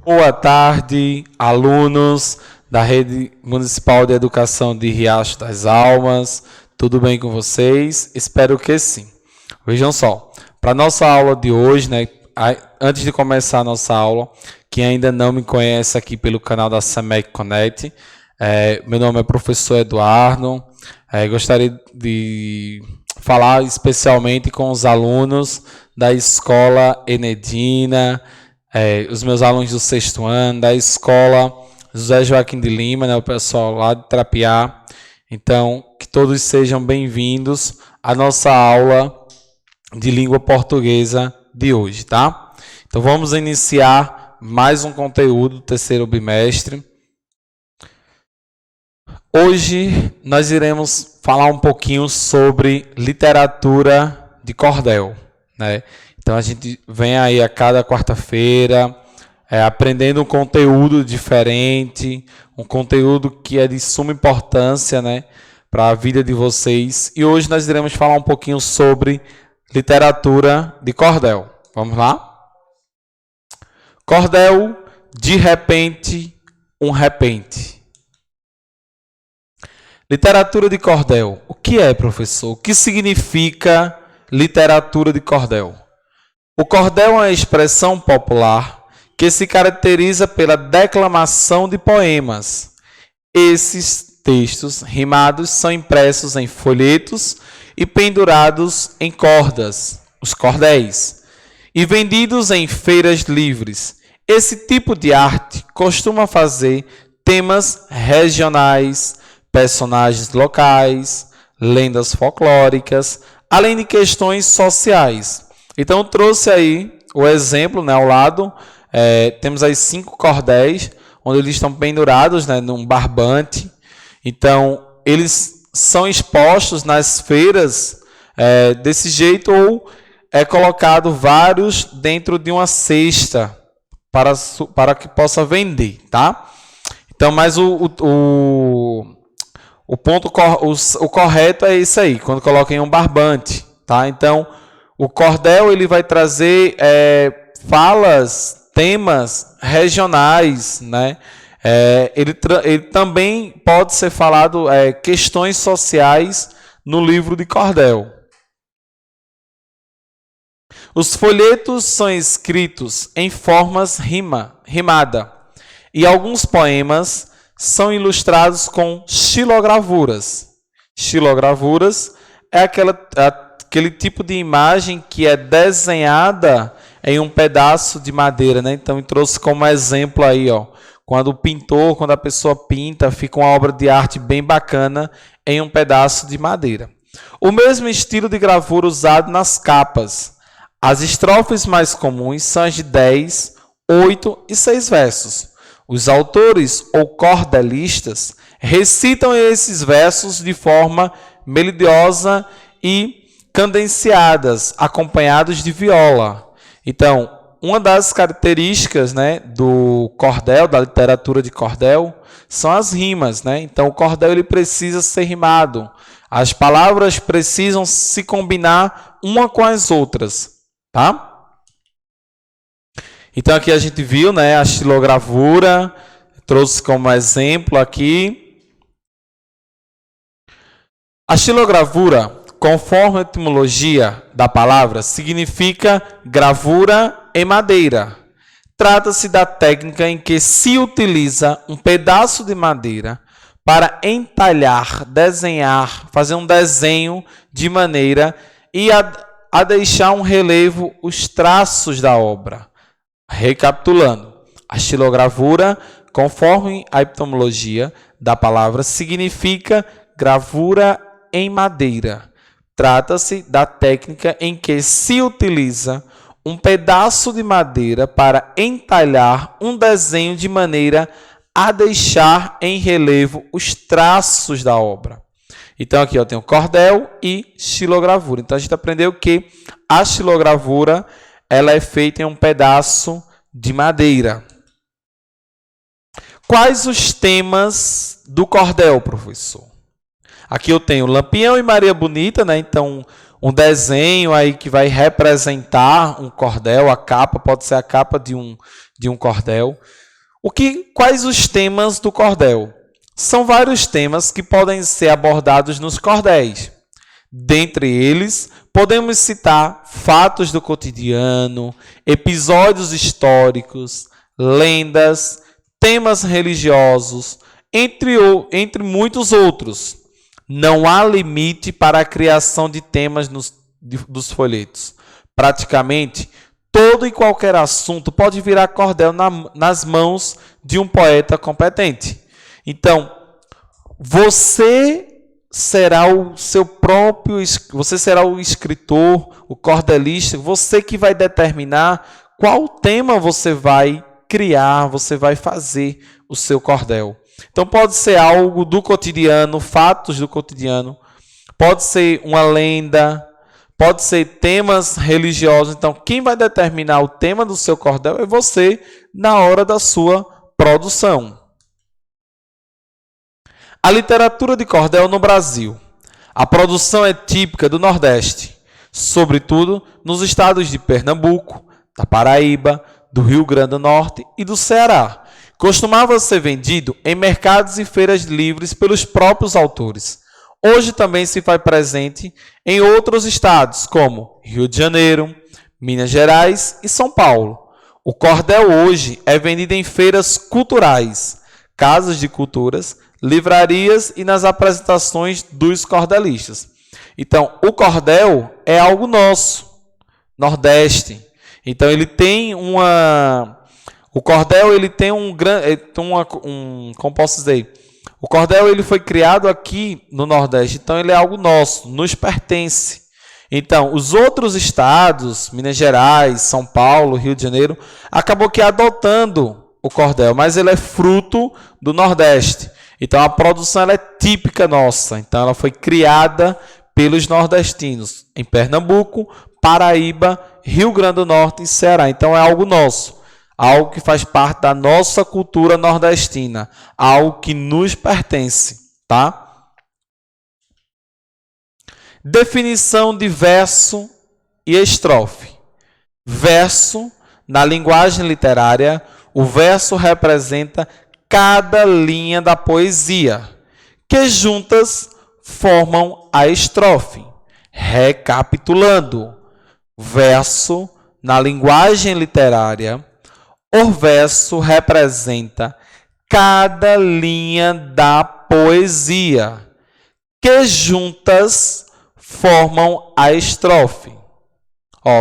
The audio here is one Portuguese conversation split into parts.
Boa tarde, alunos da Rede Municipal de Educação de Riacho das Almas. Tudo bem com vocês? Espero que sim. Vejam só, para a nossa aula de hoje, né, antes de começar a nossa aula, quem ainda não me conhece aqui pelo canal da SEMEC Connect, meu nome é professor Eduardo. Gostaria de falar especialmente com os alunos da Escola Enedina, os meus alunos do 6º ano, da Escola José Joaquim de Lima, né, o pessoal lá de Trapiá. Então, que todos sejam bem-vindos à nossa aula de língua portuguesa de hoje, tá? Então, vamos iniciar mais um conteúdo do terceiro bimestre. Hoje, nós iremos falar um pouquinho sobre literatura de cordel, né? Então, a gente vem aí a cada quarta-feira aprendendo um conteúdo diferente, um conteúdo que é de suma importância, né, para a vida de vocês. E hoje nós iremos falar um pouquinho sobre literatura de cordel. Vamos lá? Cordel, de repente, um repente. Literatura de cordel. O que é, professor? O que significa literatura de cordel? O cordel é uma expressão popular que se caracteriza pela declamação de poemas. Esses textos rimados são impressos em folhetos e pendurados em cordas, os cordéis, e vendidos em feiras livres. Esse tipo de arte costuma fazer temas regionais, personagens locais, lendas folclóricas, além de questões sociais. Então, trouxe aí o exemplo, né, ao lado. Temos aí 5 cordéis, onde eles estão pendurados, né, num barbante. Então, eles são expostos nas feiras desse jeito, ou é colocado vários dentro de uma cesta para que possa vender, tá? Então, mas o ponto, o correto é isso aí, quando coloca em um barbante, tá? Então, o cordel ele vai trazer falas, temas regionais, né? Ele também pode ser falado questões sociais no livro de cordel. Os folhetos são escritos em formas rimada e alguns poemas são ilustrados com xilogravuras. Xilogravuras é aquele tipo de imagem que é desenhada em um pedaço de madeira, né? Então, eu trouxe como exemplo aí, ó, quando a pessoa pinta, fica uma obra de arte bem bacana em um pedaço de madeira. O mesmo estilo de gravura usado nas capas. As estrofes mais comuns são as de 10, 8 e 6 versos. Os autores ou cordelistas recitam esses versos de forma melodiosa e cadenciadas, acompanhados de viola. Então, uma das características, né, do cordel, da literatura de cordel, são as rimas, né? Então, o cordel ele precisa ser rimado. As palavras precisam se combinar uma com as outras, tá? Então, aqui a gente viu, né, a xilogravura, trouxe como exemplo aqui. A xilogravura, conforme a etimologia da palavra, significa gravura em madeira. Trata-se da técnica em que se utiliza um pedaço de madeira para entalhar, desenhar, fazer um desenho de maneira e a deixar um relevo os traços da obra. Recapitulando, a xilogravura, conforme a etimologia da palavra, significa gravura em madeira. Trata-se da técnica em que se utiliza um pedaço de madeira para entalhar um desenho de maneira a deixar em relevo os traços da obra. Então, aqui eu tenho cordel e xilogravura. Então, a gente aprendeu que a xilogravura ela é feita em um pedaço de madeira. Quais os temas do cordel, professor? Aqui eu tenho Lampião e Maria Bonita, né? Então, um desenho aí que vai representar um cordel, a capa, pode ser a capa de um cordel. Quais os temas do cordel? São vários temas que podem ser abordados nos cordéis. Dentre eles, podemos citar fatos do cotidiano, episódios históricos, lendas, temas religiosos, entre muitos outros. Não há limite para a criação de temas dos folhetos. Praticamente, todo e qualquer assunto pode virar cordel nas mãos de um poeta competente. Então, você será o seu próprio, você será o escritor, o cordelista, você que vai determinar qual tema você vai criar, você vai fazer o seu cordel. Então, pode ser algo do cotidiano, fatos do cotidiano, pode ser uma lenda, pode ser temas religiosos. Então, quem vai determinar o tema do seu cordel é você na hora da sua produção. A literatura de cordel no Brasil. A produção é típica do Nordeste, sobretudo nos estados de Pernambuco, da Paraíba, do Rio Grande do Norte e do Ceará. Costumava ser vendido em mercados e feiras livres pelos próprios autores. Hoje também se faz presente em outros estados, como Rio de Janeiro, Minas Gerais e São Paulo. O cordel hoje é vendido em feiras culturais, casas de culturas, livrarias e nas apresentações dos cordelistas. Então, o cordel é algo nosso, Nordeste. Então, ele tem o cordel ele tem como posso dizer? O cordel ele foi criado aqui no Nordeste, então ele é algo nosso, nos pertence. Então, os outros estados, Minas Gerais, São Paulo, Rio de Janeiro, acabou que adotando o cordel, mas ele é fruto do Nordeste. Então, a produção ela é típica nossa. Então, ela foi criada pelos nordestinos em Pernambuco, Paraíba, Rio Grande do Norte e Ceará. Então, é algo nosso. Algo que faz parte da nossa cultura nordestina. Algo que nos pertence. Tá? Definição de verso e estrofe. Verso, na linguagem literária, o verso representa cada linha da poesia, que juntas formam a estrofe. Recapitulando, verso, na linguagem literária, o verso representa cada linha da poesia, que juntas formam a estrofe.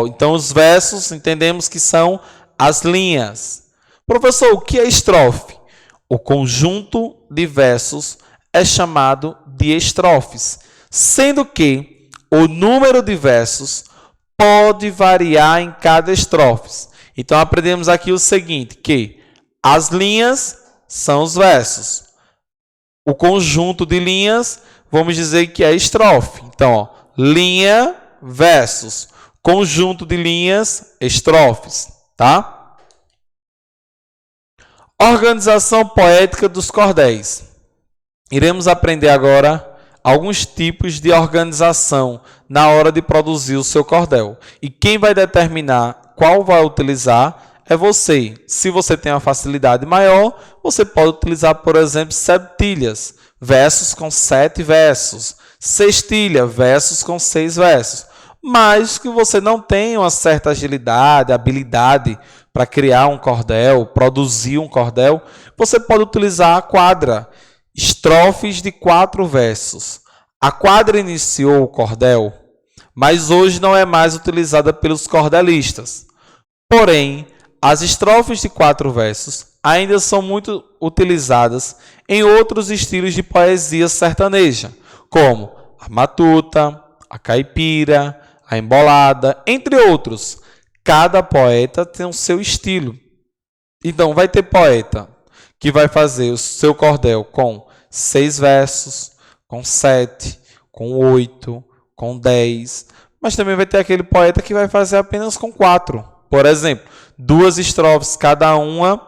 Então, os versos entendemos que são as linhas. Professor, o que é estrofe? O conjunto de versos é chamado de estrofes, sendo que o número de versos pode variar em cada estrofe. Então, aprendemos aqui o seguinte, que as linhas são os versos. O conjunto de linhas, vamos dizer que é estrofe. Então, linha, versos. Conjunto de linhas, estrofes. Tá? Organização poética dos cordéis. Iremos aprender agora alguns tipos de organização na hora de produzir o seu cordel. E quem vai determinar qual vai utilizar é você. Se você tem uma facilidade maior, você pode utilizar, por exemplo, septilhas, versos com 7 versos. Sextilha, versos com 6 versos. Mas que você não tenha uma certa agilidade, habilidade para criar um cordel, produzir um cordel, você pode utilizar a quadra, estrofes de 4 versos. A quadra iniciou o cordel, mas hoje não é mais utilizada pelos cordelistas. Porém, as estrofes de 4 versos ainda são muito utilizadas em outros estilos de poesia sertaneja, como a matuta, a caipira, a embolada, entre outros. Cada poeta tem o seu estilo. Então, vai ter poeta que vai fazer o seu cordel com 6 versos, com 7, com 8, com 10, mas também vai ter aquele poeta que vai fazer apenas com 4. Por exemplo, 2 estrofes, cada uma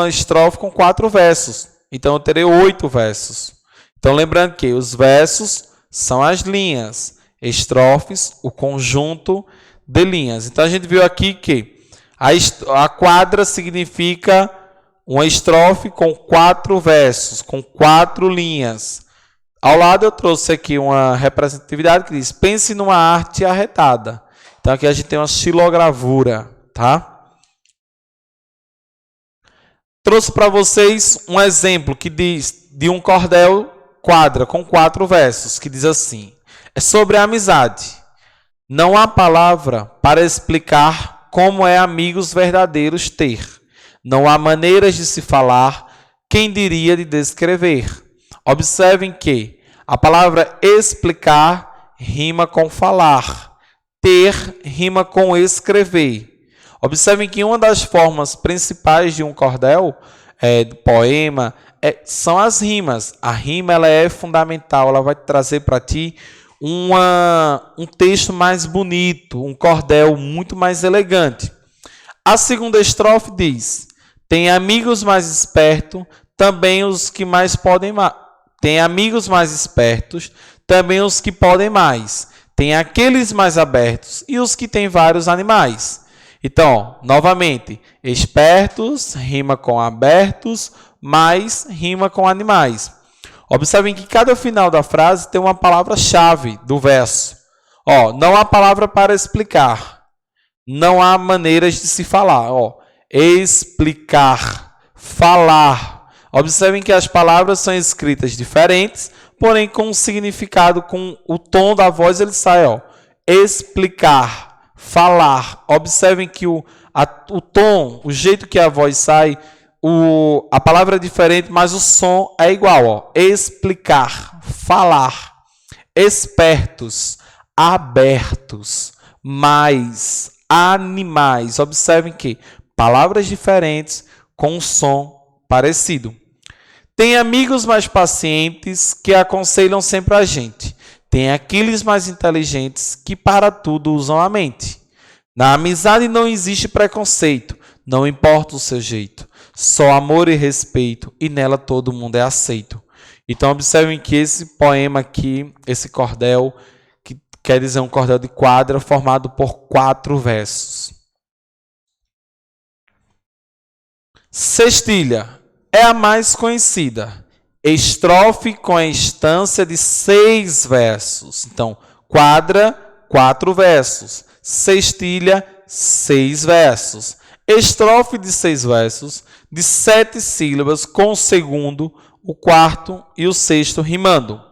estrofe com 4 versos. Então, eu terei 8 versos. Então, lembrando que os versos são as linhas, estrofes, o conjunto de linhas. Então, a gente viu aqui que a quadra significa uma estrofe com 4 versos, com 4 linhas. Ao lado eu trouxe aqui uma representatividade que diz: pense numa arte arretada. Então, aqui a gente tem uma xilogravura, tá? Trouxe para vocês um exemplo que diz de um cordel quadra com 4 versos, que diz assim: é sobre a amizade. Não há palavra para explicar como é amigos verdadeiros ter. Não há maneiras de se falar, quem diria de descrever. Observem que a palavra explicar rima com falar, ter rima com escrever. Observem que uma das formas principais de um cordel, do poema, são as rimas. A rima ela é fundamental, ela vai trazer para ti um texto mais bonito, um cordel muito mais elegante. A segunda estrofe diz: tem amigos mais espertos, também os que mais podem mais. Tem amigos mais espertos, também os que podem mais. Tem aqueles mais abertos e os que têm vários animais. Então, novamente, espertos rima com abertos, mais rima com animais. Observem que cada final da frase tem uma palavra-chave do verso. Não há palavra para explicar. Não há maneiras de se falar. Explicar, falar. Observem que as palavras são escritas diferentes, porém com um significado, com o tom da voz ele sai. Explicar, falar. Observem que o tom, o jeito que a voz sai, a palavra é diferente, mas o som é igual. Explicar, falar. Espertos, abertos, mais, animais. Observem que palavras diferentes com um som parecido. Tem amigos mais pacientes que aconselham sempre a gente. Tem aqueles mais inteligentes que para tudo usam a mente. Na amizade não existe preconceito, não importa o seu jeito. Só amor e respeito, e nela todo mundo é aceito. Então, observem que esse poema aqui, esse cordel, que quer dizer um cordel de quadra, formado por 4 versos. Sextilha é a mais conhecida. Estrofe com a instância de 6 versos. Então, quadra, 4 versos. Sextilha, 6 versos. Estrofe de 6 versos, de 7 sílabas, com o segundo, o quarto e o sexto rimando.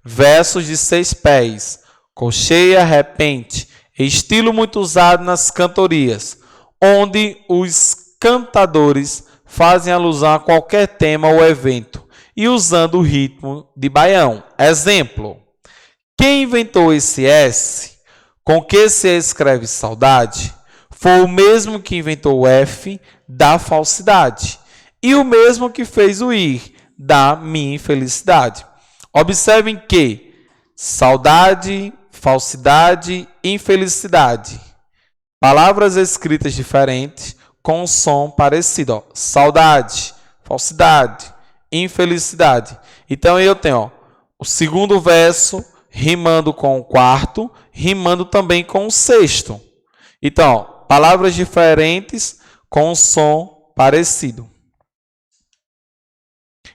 Versos de 6 pés, colcheia, repente, estilo muito usado nas cantorias, onde os cantadores fazem alusão a qualquer tema ou evento, e usando o ritmo de baião. Exemplo: quem inventou esse S, com que se escreve saudade, foi o mesmo que inventou o F da falsidade, e o mesmo que fez o I da minha infelicidade. Observem que saudade, falsidade, infelicidade, palavras escritas diferentes com um som parecido. Saudade, falsidade, infelicidade. Então eu tenho o segundo verso rimando com o quarto, rimando também com o sexto. Então, palavras diferentes com um som parecido.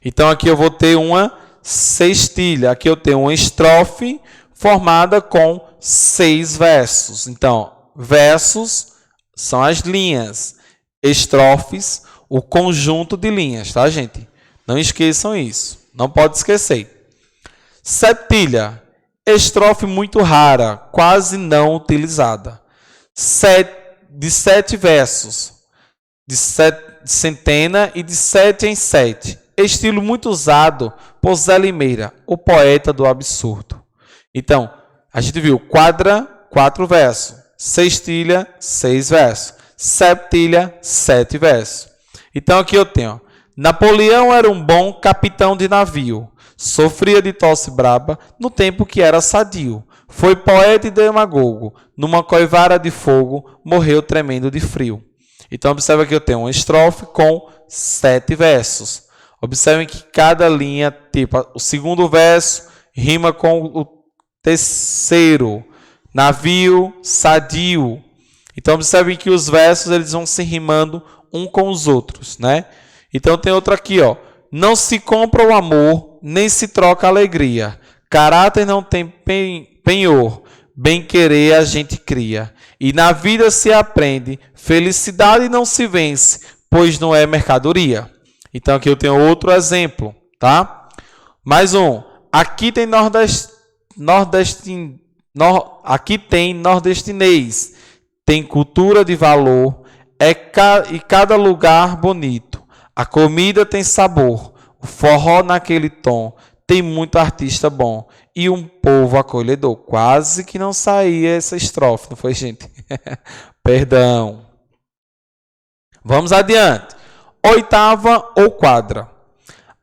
Então aqui eu vou ter uma sextilha. Aqui eu tenho uma estrofe formada com 6 versos. Então, versos são as linhas. Estrofes, o conjunto de linhas, tá, gente? Não esqueçam isso. Não pode esquecer. Septilha Estrofe muito rara, quase não utilizada. De 7 versos, de centena e de 7 em 7. Estilo muito usado por Zé Limeira, o poeta do absurdo. Então, a gente viu quadra, 4 versos. Sextilha, 6 versos. Septilha, 7 versos. Então, aqui eu tenho. Napoleão era um bom capitão de navio. Sofria de tosse braba no tempo que era sadio. Foi poeta e demagogo. Numa coivara de fogo, morreu tremendo de frio. Então, observe que eu tenho uma estrofe com 7 versos. Observem que cada linha, tipo, o segundo verso rima com o terceiro. Navio, sadio. Então, observem que os versos eles vão se rimando um com os outros, né? Então, tem outro aqui, ó. Não se compra o amor, nem se troca a alegria. Caráter não tem penhor. Bem querer a gente cria. E na vida se aprende. Felicidade não se vence, pois não é mercadoria. Então, aqui eu tenho outro exemplo, tá? Mais um. Aqui tem aqui tem nordestinês. Tem cultura de valor. E cada lugar bonito. A comida tem sabor. O forró naquele tom. Tem muito artista bom. E um povo acolhedor. Quase que não saía essa estrofe, não foi, gente? Perdão. Vamos adiante. Oitava ou quadra.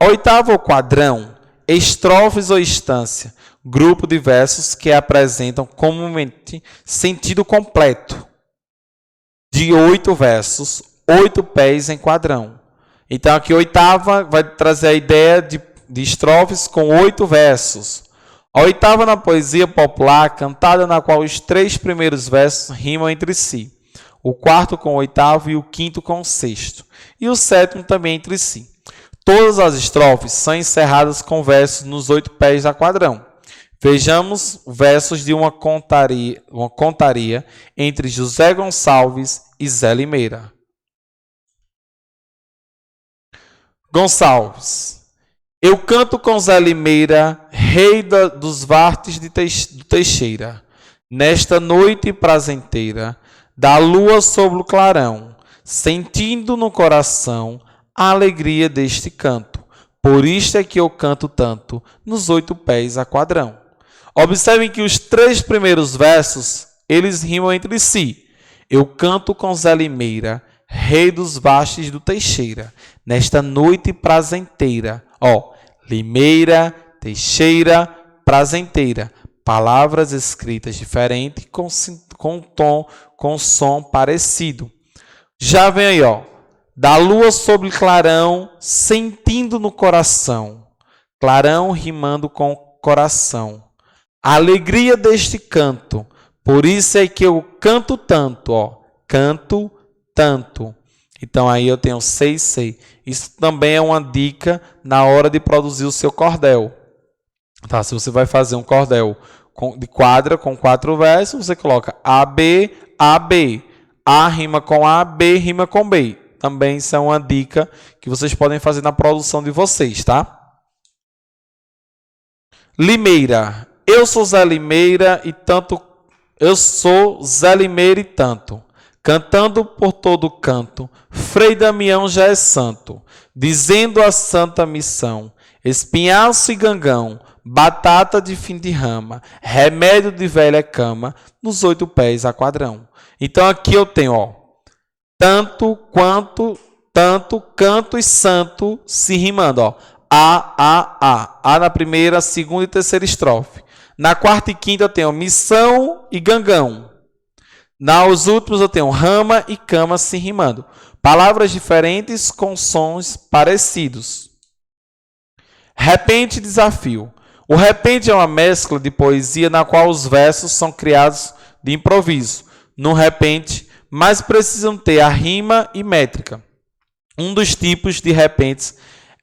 Oitava ou quadrão. Estrofes ou instância. Grupo de versos que apresentam comumente sentido completo. De 8 versos, 8 pés em quadrão. Então, aqui, oitava vai trazer a ideia de estrofes com 8 versos. A oitava na poesia popular, cantada na qual os 3 primeiros versos rimam entre si. O quarto com o oitavo e o quinto com o sexto. E o sétimo também entre si. Todas as estrofes são encerradas com versos nos 8 pés da quadrão. Vejamos versos de uma contaria entre José Gonçalves e Zé Limeira. Gonçalves. Eu canto com Zé Limeira, rei dos vartes do Teixeira, nesta noite prazenteira, da lua sobre o clarão, sentindo no coração a alegria deste canto. Por isto é que eu canto tanto, nos 8 pés a quadrão. Observem que os 3 primeiros versos, eles rimam entre si. Eu canto com Zé Limeira, rei dos vastes do Teixeira, nesta noite prazenteira. Ó, Limeira, Teixeira, prazenteira. Palavras escritas diferentes com tom, com som parecido. Já vem aí, ó. Da lua sobre clarão, sentindo no coração. Clarão rimando com coração. A alegria deste canto. Por isso é que eu canto tanto, ó. Canto tanto. Então, aí eu tenho 6, 6. Isso também é uma dica na hora de produzir o seu cordel. Tá? Se você vai fazer um cordel de quadra com 4 versos, você coloca A, B, A, B. A rima com A, B rima com B. Também isso é uma dica que vocês podem fazer na produção de vocês, tá? Limeira. Eu sou Zé Limeira e tanto. Eu sou Zé Limeira e tanto. Cantando por todo canto, Frei Damião já é santo, dizendo a santa missão, espinhaço e gangão, batata de fim de rama, remédio de velha cama, nos 8 pés a quadrão. Então aqui eu tenho, ó, tanto, quanto, tanto, canto e santo se rimando, ó. A na primeira, segunda e terceira estrofe. Na quarta e quinta eu tenho missão e gangão. Nos últimos eu tenho rama e cama se rimando. Palavras diferentes com sons parecidos. Repente e desafio. O repente é uma mescla de poesia na qual os versos são criados de improviso. No repente, mas precisam ter a rima e métrica. Um dos tipos de repentes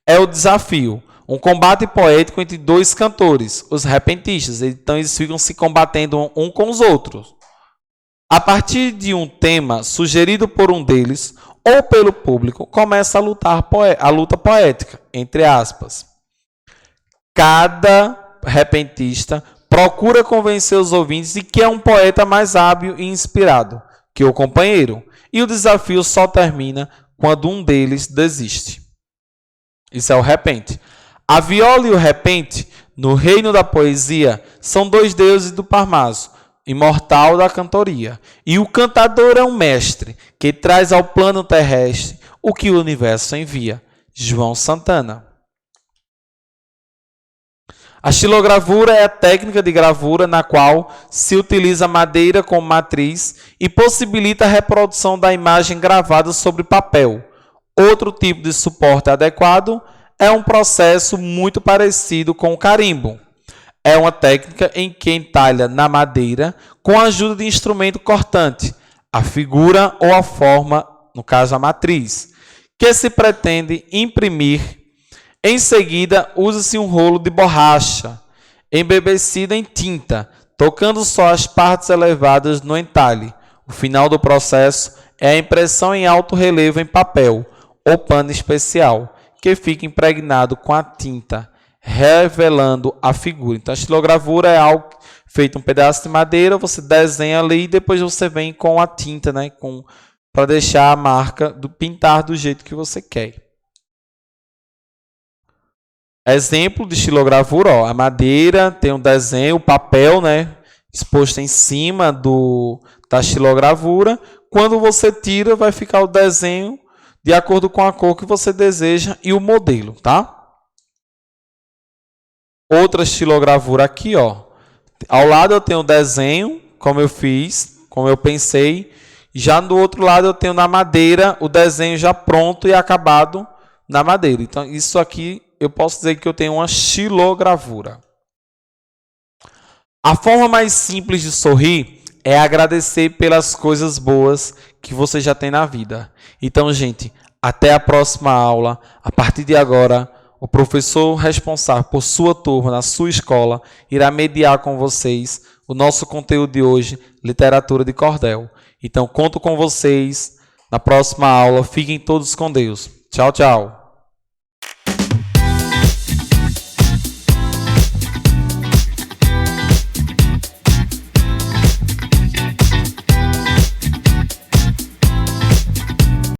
é o desafio. Um combate poético entre 2 cantores, os repentistas. Então eles ficam se combatendo um com os outros. A partir de um tema sugerido por um deles ou pelo público, começa a luta poética, entre aspas. Cada repentista procura convencer os ouvintes de que é um poeta mais hábil e inspirado que o companheiro, e o desafio só termina quando um deles desiste. Isso é o repente. A viola e o repente, no reino da poesia, são dois deuses do Parnaso, imortal da cantoria. E o cantador é um mestre que traz ao plano terrestre o que o universo envia. João Santana. A xilogravura é a técnica de gravura na qual se utiliza madeira como matriz e possibilita a reprodução da imagem gravada sobre papel. Outro tipo de suporte adequado é um processo muito parecido com o carimbo. É uma técnica em que entalha na madeira com a ajuda de instrumento cortante, a figura ou a forma, no caso a matriz, que se pretende imprimir. Em seguida, usa-se um rolo de borracha, embebecido em tinta, tocando só as partes elevadas no entalhe. O final do processo é a impressão em alto relevo em papel ou pano especial, que fica impregnado com a tinta, revelando a figura. Então, a xilogravura é algo feito um pedaço de madeira, você desenha ali e depois você vem com a tinta, né, para deixar a marca, pintar do jeito que você quer. Exemplo de xilogravura, ó, a madeira tem um desenho, o papel, né, exposto em cima da xilogravura. Quando você tira, vai ficar o desenho de acordo com a cor que você deseja e o modelo, tá? Outra xilogravura aqui, ó. Ao lado eu tenho o desenho, como eu fiz, como eu pensei. Já do outro lado eu tenho na madeira o desenho já pronto e acabado na madeira. Então, isso aqui eu posso dizer que eu tenho uma xilogravura. A forma mais simples de sorrir é agradecer pelas coisas boas que você já tem na vida. Então, gente, até a próxima aula. A partir de agora, o professor responsável por sua turma, na sua escola, irá mediar com vocês o nosso conteúdo de hoje, literatura de cordel. Então, conto com vocês na próxima aula. Fiquem todos com Deus. Tchau, tchau.